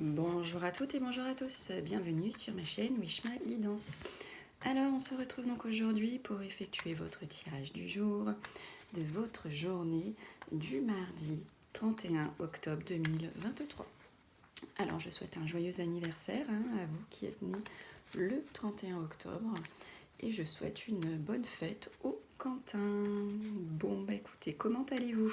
Bonjour à toutes et bonjour à tous, bienvenue sur ma chaîne Wishma Guidance. Alors on se retrouve donc aujourd'hui pour effectuer votre tirage du jour de votre journée du mardi 31 octobre 2023. Alors je souhaite un joyeux anniversaire à vous qui êtes nés le 31 octobre et je souhaite une bonne fête au Quentin. Bon bah écoutez, comment allez-vous ?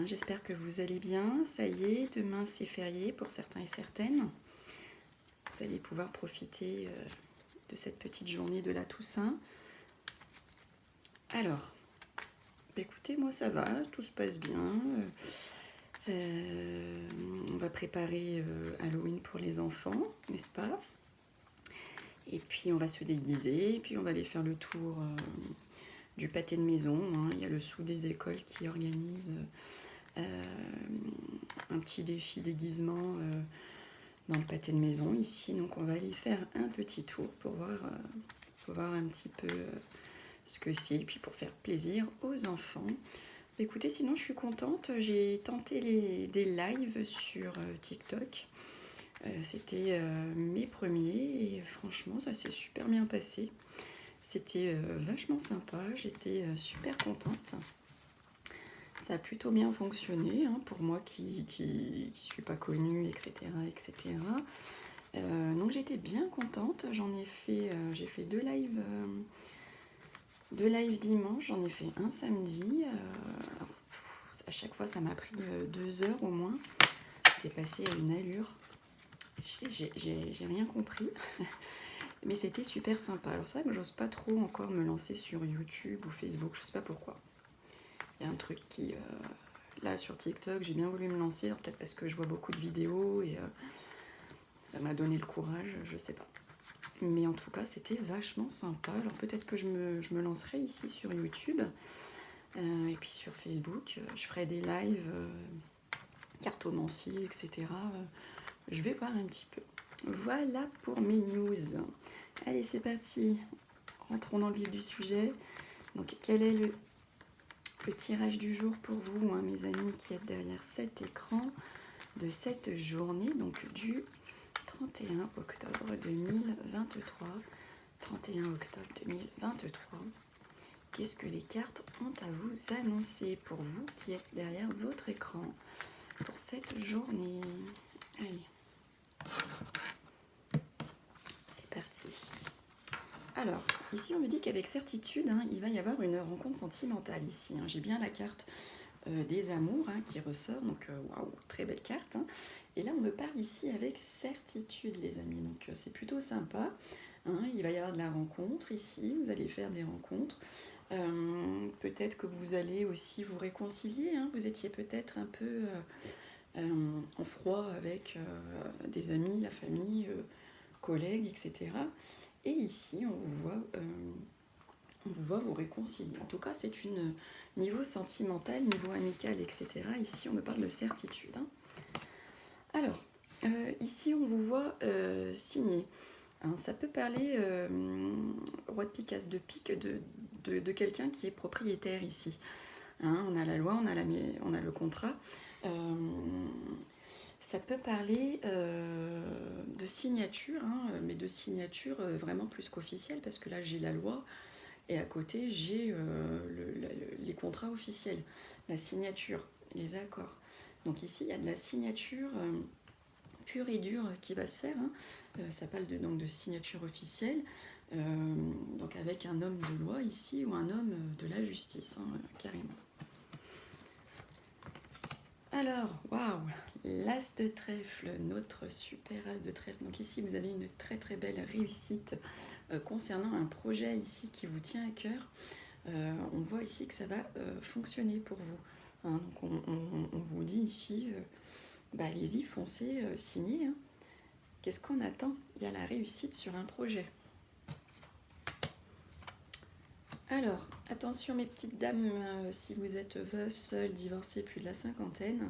J'espère que vous allez bien. Ça y est, demain c'est férié pour certains et certaines. Vous allez pouvoir profiter de cette petite journée de la Toussaint. Alors, écoutez, moi ça va, tout se passe bien. On va préparer Halloween pour les enfants, n'est-ce pas? Et puis on va se déguiser, et puis on va aller faire le tour du pâté de maison. Il y a le sou des écoles qui organise un petit défi déguisement dans le pâté de maison ici. Donc on va aller faire un petit tour pour voir un petit peu ce que c'est, et puis pour faire plaisir aux enfants. Écoutez, sinon je suis contente, j'ai tenté des lives sur TikTok. C'était mes premiers et franchement ça s'est super bien passé. C'était vachement sympa, j'étais super contente. Ça a plutôt bien fonctionné pour moi qui suis pas connue, etc. etc. Donc j'étais bien contente. J'ai fait deux lives dimanche, j'en ai fait un samedi. À chaque fois ça m'a pris 2 heures au moins. C'est passé à une allure. J'ai rien compris. Mais c'était super sympa. Alors c'est vrai que j'ose pas trop encore me lancer sur YouTube ou Facebook, je sais pas pourquoi. Il y a un truc qui... là sur TikTok, j'ai bien voulu me lancer, peut-être parce que je vois beaucoup de vidéos et ça m'a donné le courage, je sais pas. Mais en tout cas, c'était vachement sympa. Alors peut-être que je me lancerai ici sur YouTube et puis sur Facebook. Je ferai des lives, cartomancie, etc. Je vais voir un petit peu. Voilà pour mes news. Allez, c'est parti. Rentrons dans le vif du sujet. Donc, quel est le tirage du jour pour vous, mes amis qui êtes derrière cet écran de cette journée, donc du 31 octobre 2023. 31 octobre 2023. Qu'est-ce que les cartes ont à vous annoncer pour vous qui êtes derrière votre écran pour cette journée? Allez, c'est parti. Alors, ici on me dit qu'avec certitude, il va y avoir une rencontre sentimentale ici. J'ai bien la carte des amours qui ressort, donc waouh, très belle carte. Et là on me parle ici avec certitude les amis, donc c'est plutôt sympa. Il va y avoir de la rencontre ici, vous allez faire des rencontres. Peut-être que vous allez aussi vous réconcilier, vous étiez peut-être un peu en froid avec des amis, la famille, collègues, etc. Et ici, on vous voit vous réconcilier. En tout cas, c'est une niveau sentimental, niveau amical, etc. Ici, on me parle de certitude. Alors, ici, on vous voit signer. Ça peut parler, roi de pique, as de pique, de quelqu'un qui est propriétaire ici. On a la loi, on a le contrat. Ça peut parler de signature, mais de signature vraiment plus qu'officielle, parce que là j'ai la loi et à côté j'ai les contrats officiels, la signature, les accords. Donc ici il y a de la signature pure et dure qui va se faire. Ça parle donc de signature officielle, donc avec un homme de loi ici ou un homme de la justice, carrément. Alors, waouh, l'as de trèfle, notre super as de trèfle. Donc ici, vous avez une très très belle réussite concernant un projet ici qui vous tient à cœur. On voit ici que ça va fonctionner pour vous. Donc on vous dit ici, allez-y, foncez, signez. Qu'est-ce qu'on attend? Il y a la réussite sur un projet. Alors, attention mes petites dames, si vous êtes veuf, seul, divorcé, plus de la cinquantaine,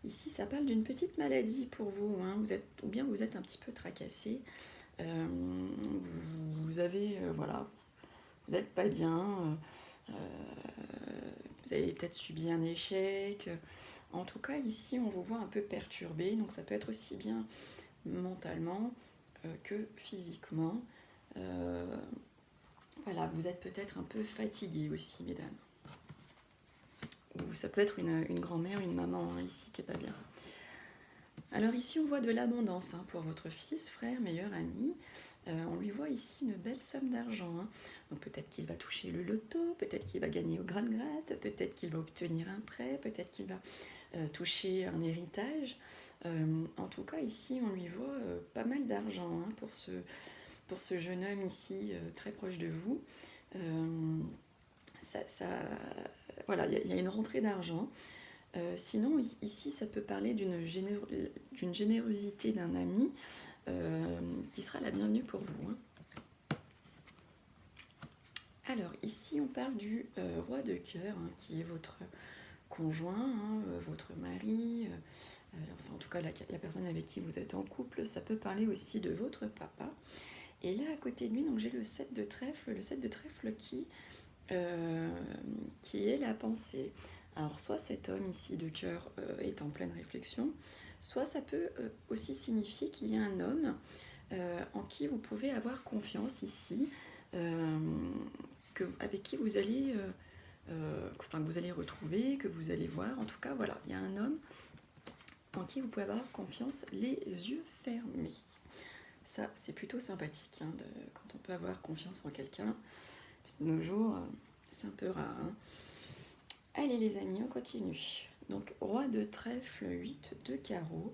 ici ça parle d'une petite maladie pour vous, ou bien vous êtes un petit peu tracassé, vous avez, vous n'êtes pas bien, vous avez peut-être subi un échec, En tout cas, ici, on vous voit un peu perturbé, donc ça peut être aussi bien mentalement que physiquement. Voilà, vous êtes peut-être un peu fatigué aussi, mesdames. Ou ça peut être une grand-mère, une maman hein, ici qui est pas bien. Alors ici, on voit de l'abondance hein, pour votre fils, frère, meilleur ami. On lui voit ici une belle somme d'argent. Hein. Donc peut-être qu'il va toucher le loto, peut-être qu'il va gagner au gratte-gratte, peut-être qu'il va obtenir un prêt, peut-être qu'il va toucher un héritage. En tout cas, ici, on lui voit pas mal d'argent hein, pour ce jeune homme ici, très proche de vous. Voilà, il y a une rentrée d'argent. Sinon, ici, ça peut parler d'une générosité d'un ami qui sera la bienvenue pour vous. Hein. Alors, ici, on parle du roi de cœur, hein, qui est votre conjoint, hein, votre mari, enfin, en tout cas, la personne avec qui vous êtes en couple. Ça peut parler aussi de votre papa. Et là, à côté de lui, donc j'ai le 7 de trèfle qui est la pensée. Alors, soit cet homme ici de cœur est en pleine réflexion, soit ça peut aussi signifier qu'il y a un homme en qui vous pouvez avoir confiance ici, avec qui vous allez, que vous allez retrouver, que vous allez voir. En tout cas, voilà, il y a un homme en qui vous pouvez avoir confiance les yeux fermés. Ça, c'est plutôt sympathique hein, quand on peut avoir confiance en quelqu'un. De nos jours, c'est un peu rare. Hein. Allez les amis, on continue. Donc, roi de trèfle, 8 de carreau.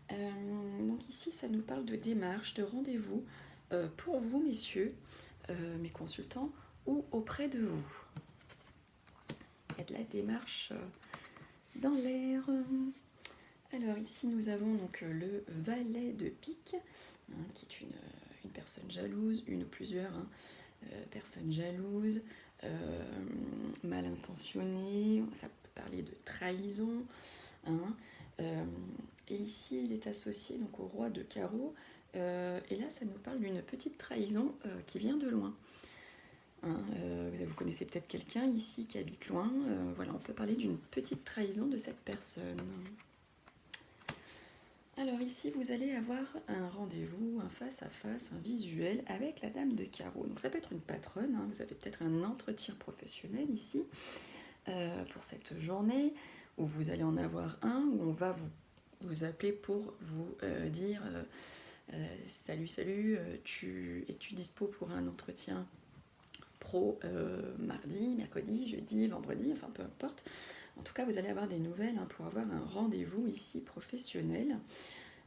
Donc ici, ça nous parle de démarche, de rendez-vous pour vous, messieurs, mes consultants, ou auprès de vous. Il y a de la démarche dans l'air. Alors ici, nous avons donc le valet de pique, hein, qui est une personne jalouse, une ou plusieurs personnes jalouses, mal intentionnées. Ça peut parler de trahison. Hein. Et ici, il est associé donc au roi de carreau. Et là, ça nous parle d'une petite trahison qui vient de loin. Hein, vous connaissez peut-être quelqu'un ici qui habite loin. Voilà, on peut parler d'une petite trahison de cette personne. Alors ici, vous allez avoir un rendez-vous, un face-à-face, un visuel avec la dame de carreau. Donc ça peut être une patronne, hein, vous avez peut-être un entretien professionnel ici pour cette journée, où vous allez en avoir un, où on va vous appeler pour vous dire salut, es-tu dispo pour un entretien pro mardi, mercredi, jeudi, vendredi, enfin peu importe. En tout cas, vous allez avoir des nouvelles hein, pour avoir un rendez-vous ici professionnel.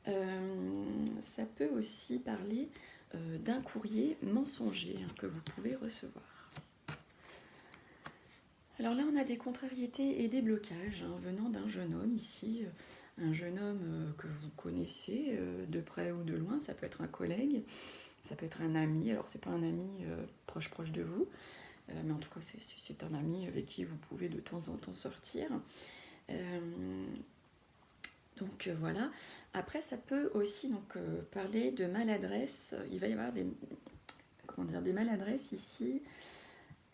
Ça peut aussi parler d'un courrier mensonger hein, que vous pouvez recevoir. Alors là, on a des contrariétés et des blocages hein, venant d'un jeune homme ici, un jeune homme que vous connaissez de près ou de loin, ça peut être un collègue, ça peut être un ami, alors c'est pas un ami proche de vous, mais en tout cas c'est un ami avec qui vous pouvez de temps en temps sortir. Donc voilà. Après, ça peut aussi donc, parler de maladresse. Il va y avoir des maladresses ici.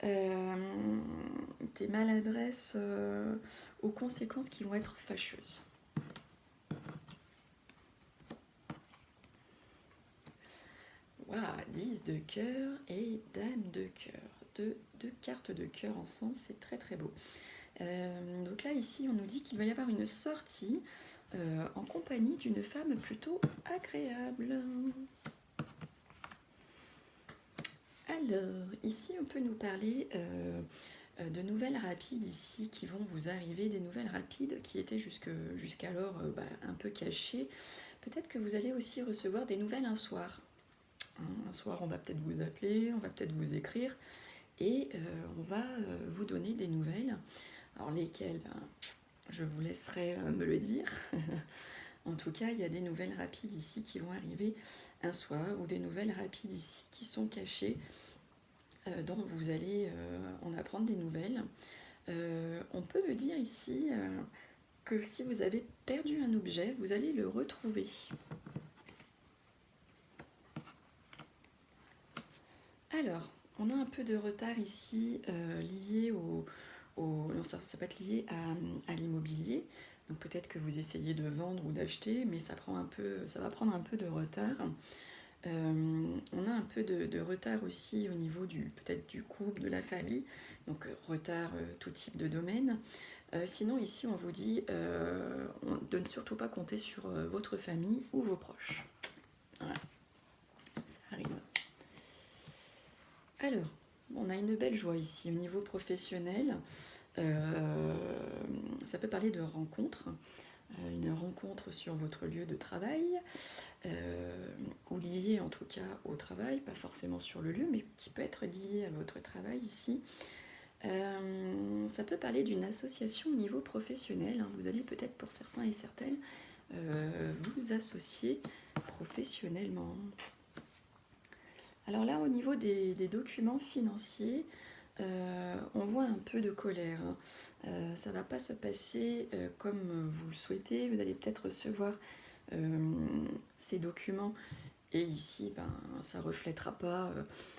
Des maladresses aux conséquences qui vont être fâcheuses. Waouh, 10 de cœur et dame de cœur. Deux cartes de cœur ensemble, c'est très très beau. Donc là, ici, on nous dit qu'il va y avoir une sortie en compagnie d'une femme plutôt agréable. Alors, ici, on peut nous parler de nouvelles rapides ici qui vont vous arriver, des nouvelles rapides qui étaient jusqu'alors un peu cachées. Peut-être que vous allez aussi recevoir des nouvelles un soir. Un soir, on va peut-être vous appeler, on va peut-être vous écrire et on va vous donner des nouvelles. Alors lesquelles je vous laisserai me le dire. En tout cas, il y a des nouvelles rapides ici qui vont arriver un soir ou des nouvelles rapides ici qui sont cachées dont vous allez en apprendre des nouvelles. On peut me dire ici que si vous avez perdu un objet, vous allez le retrouver. Alors, on a un peu de retard ici lié ça peut être lié à l'immobilier. Donc peut-être que vous essayez de vendre ou d'acheter, mais ça va prendre un peu de retard. On a un peu de retard aussi au niveau peut-être du couple, de la famille, donc retard tout type de domaine. Sinon ici on vous dit de ne surtout pas compter sur votre famille ou vos proches. Voilà, ça arrive. Alors, on a une belle joie ici au niveau professionnel. Ça peut parler de rencontres, une rencontre sur votre lieu de travail, ou liée en tout cas au travail, pas forcément sur le lieu, mais qui peut être liée à votre travail ici. Ça peut parler d'une association au niveau professionnel, hein. Vous allez peut-être pour certains et certaines vous associer professionnellement. Alors là, au niveau des documents financiers, on voit un peu de colère, hein. Ça ne va pas se passer comme vous le souhaitez. Vous allez peut-être recevoir ces documents et ici, ça ne reflètera pas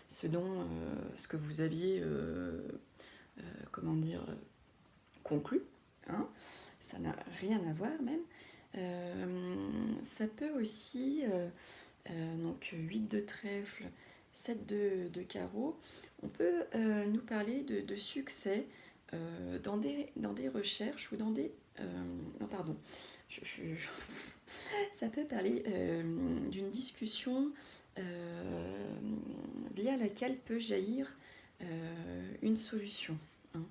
ce que vous aviez conclu, hein. Ça n'a rien à voir même. Ça peut aussi, donc 8 de trèfle, 7 de carreau, on peut nous parler de succès dans des recherches ou dans des... non, pardon. Ça peut parler d'une discussion via laquelle peut jaillir une solution, hein.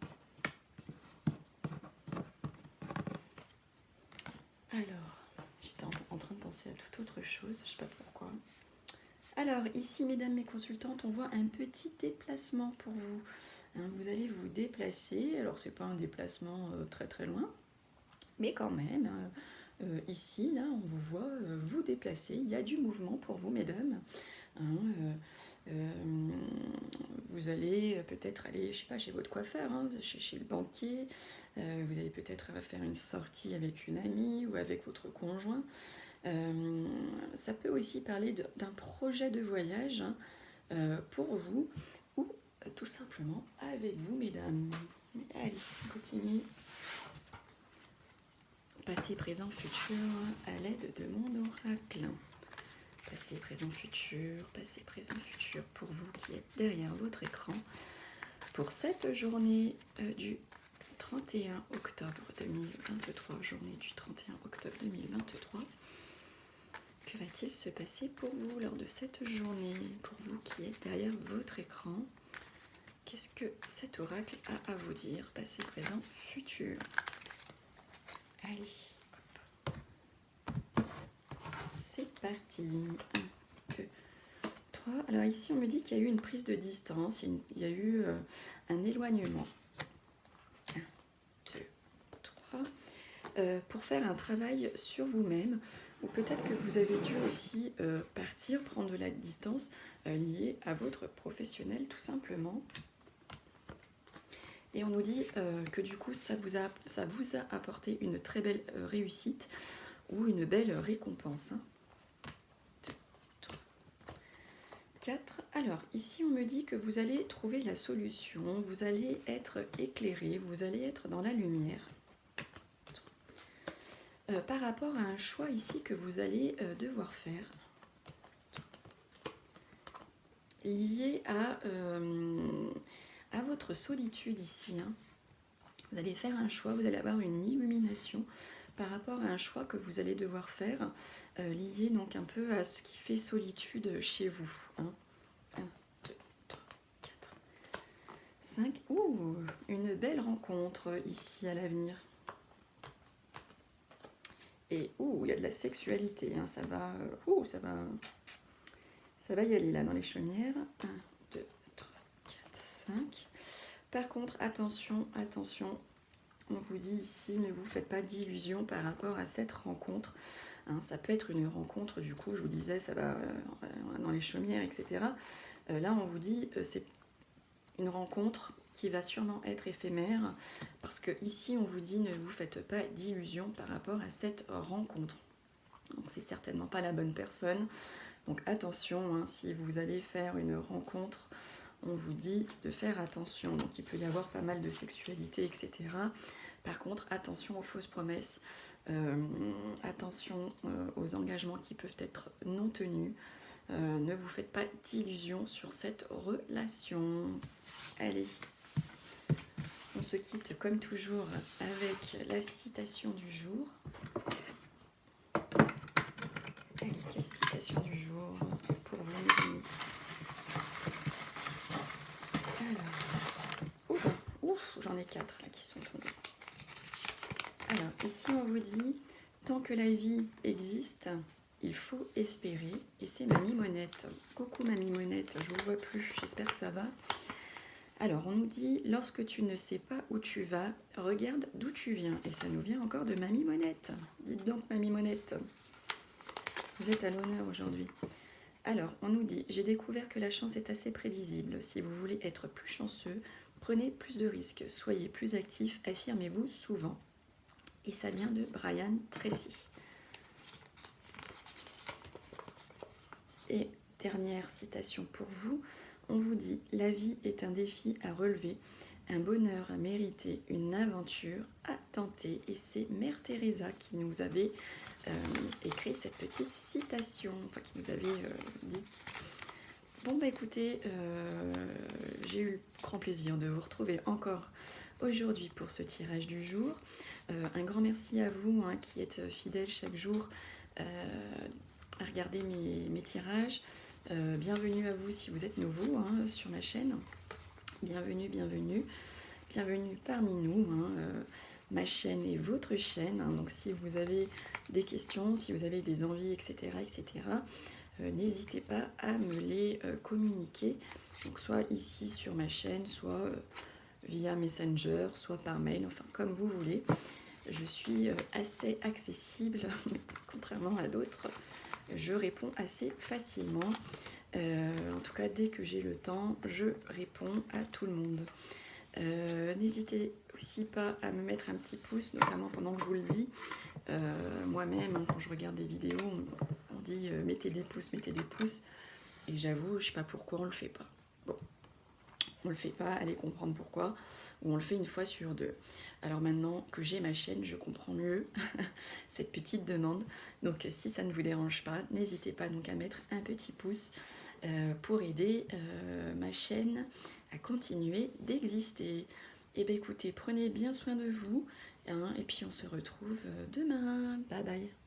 Alors, j'étais en train de penser à toute autre chose, je ne sais pas pourquoi. Alors, ici, mesdames mes consultantes, on voit un petit déplacement pour vous. Hein, vous allez vous déplacer. Alors, ce n'est pas un déplacement très très loin, mais quand même, ici, là, on vous voit vous déplacer. Il y a du mouvement pour vous, mesdames. Hein, vous allez peut-être aller, je sais pas, chez votre coiffeur, hein, chez le banquier. Vous allez peut-être faire une sortie avec une amie ou avec votre conjoint. Ça peut aussi parler d'un projet de voyage, hein, pour vous ou tout simplement avec vous, mesdames. Allez, on continue. Passé, présent, futur à l'aide de mon oracle. Passé, présent, futur pour vous qui êtes derrière votre écran. Pour cette journée du 31 octobre 2023, journée du 31 octobre 2023, que va-t-il se passer pour vous lors de cette journée? Pour vous qui êtes derrière votre écran, qu'est-ce que cet oracle a à vous dire? Passé, présent, futur. Allez, hop. C'est parti. 1, 2, 3. Alors ici, on me dit qu'il y a eu une prise de distance, il y a eu un éloignement. 1, 2, 3. Pour faire un travail sur vous-même, ou peut-être que vous avez dû aussi partir, prendre de la distance liée à votre professionnel, tout simplement. Et on nous dit que du coup, ça vous a apporté une très belle réussite ou une belle récompense. 1, 2, 3, 4. Alors, ici, on me dit que vous allez trouver la solution, vous allez être éclairé, vous allez être dans la lumière. Par rapport à un choix ici que vous allez devoir faire, lié à votre solitude ici, hein. Vous allez faire un choix, vous allez avoir une illumination par rapport à un choix que vous allez devoir faire, lié donc un peu à ce qui fait solitude chez vous, hein. 1, 2, 3, 4, 5. Ouh, une belle rencontre ici à l'avenir. Et il y a de la sexualité, hein, ça va y aller là dans les chaumières. 1, 2, 3, 4, 5. Par contre, attention, on vous dit ici, ne vous faites pas d'illusions par rapport à cette rencontre. Hein, ça peut être une rencontre, du coup, je vous disais, ça va dans les chaumières, etc. Là, on vous dit, c'est une rencontre qui va sûrement être éphémère, parce que ici, on vous dit, ne vous faites pas d'illusions par rapport à cette rencontre. Donc, c'est certainement pas la bonne personne. Donc, attention, hein, si vous allez faire une rencontre, on vous dit de faire attention. Donc il peut y avoir pas mal de sexualité, etc. Par contre, attention aux fausses promesses, attention aux engagements qui peuvent être non tenus. Ne vous faites pas d'illusions sur cette relation. Allez, on se quitte comme toujours avec la citation du jour. Allez, quelle citation du jour pour vous, mes amis? Alors, ouf, j'en ai 4 là qui sont tombés. Alors, ici on vous dit, tant que la vie existe, il faut espérer. Et c'est Mamie Monette. Coucou Mamie Monette, je ne vous vois plus, j'espère que ça va. Alors, on nous dit, lorsque tu ne sais pas où tu vas, regarde d'où tu viens. Et ça nous vient encore de Mamie Monette. Dites donc Mamie Monette, vous êtes à l'honneur aujourd'hui. Alors, on nous dit, j'ai découvert que la chance est assez prévisible. Si vous voulez être plus chanceux, prenez plus de risques, soyez plus actif, affirmez-vous souvent. Et ça vient de Brian Tracy. Et dernière citation pour vous, on vous dit « La vie est un défi à relever, un bonheur à mériter, une aventure à tenter ». Et c'est Mère Teresa qui nous avait écrit cette petite citation, enfin qui nous avait dit. Bon bah écoutez, j'ai eu le grand plaisir de vous retrouver encore aujourd'hui pour ce tirage du jour. Un grand merci à vous qui êtes fidèles chaque jour à regarder mes tirages. Bienvenue à vous si vous êtes nouveau sur ma chaîne. Bienvenue, bienvenue. Bienvenue parmi nous. Ma chaîne est votre chaîne. Donc si vous avez des questions, si vous avez des envies, etc., n'hésitez pas à me les communiquer. Donc soit ici sur ma chaîne, soit via Messenger, soit par mail, enfin comme vous voulez. Je suis assez accessible, contrairement à d'autres. Je réponds assez facilement. En tout cas, dès que j'ai le temps, je réponds à tout le monde. N'hésitez aussi pas à me mettre un petit pouce, notamment pendant que je vous le dis. Moi-même, quand je regarde des vidéos, on dit mettez des pouces, mettez des pouces. Et j'avoue, je ne sais pas pourquoi on ne le fait pas. Bon, on ne le fait pas, allez comprendre pourquoi. Ou on le fait une fois sur 2. Alors maintenant que j'ai ma chaîne, je comprends mieux cette petite demande. Donc si ça ne vous dérange pas, n'hésitez pas donc à mettre un petit pouce pour aider ma chaîne à continuer d'exister. Et bien écoutez, prenez bien soin de vous, et puis on se retrouve demain. Bye bye.